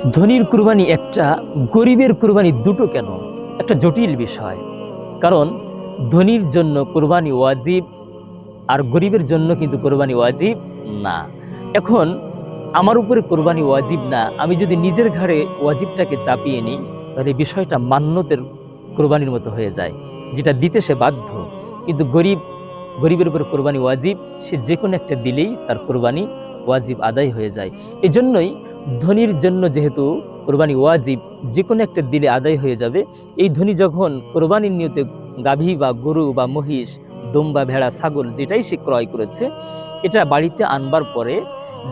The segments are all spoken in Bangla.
ধনীর কুরবানি একটা, গরিবের কুরবানি দুটো কেন? একটা জটিল বিষয়। কারণ ধনীর জন্য কুরবানি ওয়াজিব, আর গরিবের জন্য কিন্তু কোরবানি ওয়াজিব না। এখন আমার উপরে কোরবানি ওয়াজিব না, আমি যদি নিজের ঘাড়ে ওয়াজিবটাকে চাপিয়ে নিই, তাহলে বিষয়টা মান্যতের কোরবানির মতো হয়ে যায়, যেটা দিতে সে বাধ্য। কিন্তু গরিবের উপরে কোরবানি ওয়াজিব, সে যে কোনো একটা দিলেই তার কোরবানি ওয়াজিব আদায় হয়ে যায়। এই জন্যই ধনীর জন্য যেহেতু কোরবানি ওয়াজিব, যে কোনো একটা দিলে আদায় হয়ে যাবে। এই ধনী যখন কোরবানির নিয়তে গাভী বা গরু বা মহিষ, দুম্বা, ভেড়া, ছাগল যেটাই সে ক্রয় করেছে, এটা বাড়িতে আনবার পরে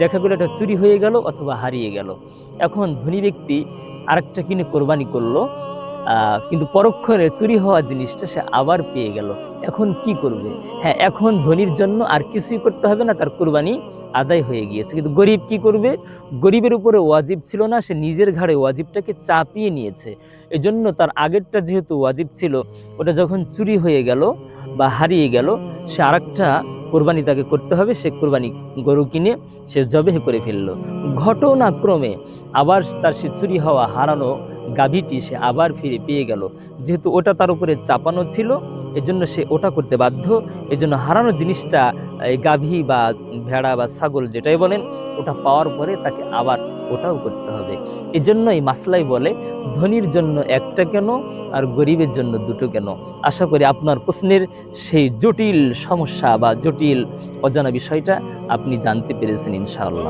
দেখা গেলো এটা চুরি হয়ে গেল অথবা হারিয়ে গেল। এখন ধনী ব্যক্তি আরেকটা কিনে কোরবানি করলো, কিন্তু পরক্ষণে চুরি হওয়া জিনিসটা সে আবার পেয়ে গেল। এখন কি করবে? হ্যাঁ, এখন ধনীর জন্য আর কিছুই করতে হবে না, তার কোরবানি আদায় হয়ে গিয়েছে। কিন্তু গরিব কি করবে? গরিবের উপরে ওয়াজিব ছিল না, সে নিজের ঘাড়ে ওয়াজিবটাকে চাপিয়ে নিয়েছে। এজন্য তার আগেরটা যেহেতু ওয়াজিব ছিল, ওটা যখন চুরি হয়ে গেল বা হারিয়ে গেল, সে আরেকটা কোরবানি তাকে করতে হবে। সে কোরবানি গরু কিনে সে জবেহ করে ফেললো। ঘটনাক্রমে আবার তার সে চুরি হওয়া হারানো গাভীটি সে আবার ফিরে পেয়ে গেল। যেহেতু ওটা তার উপরে চাপানো ছিল, এজন্য সে ওটা করতে বাধ্য। এজন্য হারানো জিনিসটা, এই গাভী বা ভেড়া বা ছাগল যেটাই বলেন, ওটা পাওয়ার পরে তাকে আবার ওটাও করতে হবে। এজন্য এই মাসলাই বলে, ধনীর জন্য একটা কেন আর গরিবের জন্য দুটো কেন। আশা করি আপনার প্রশ্নের সেই জটিল সমস্যা বা জটিল অজানা বিষয়টা আপনি জানতে পেরেছেন ইনশাআল্লাহ।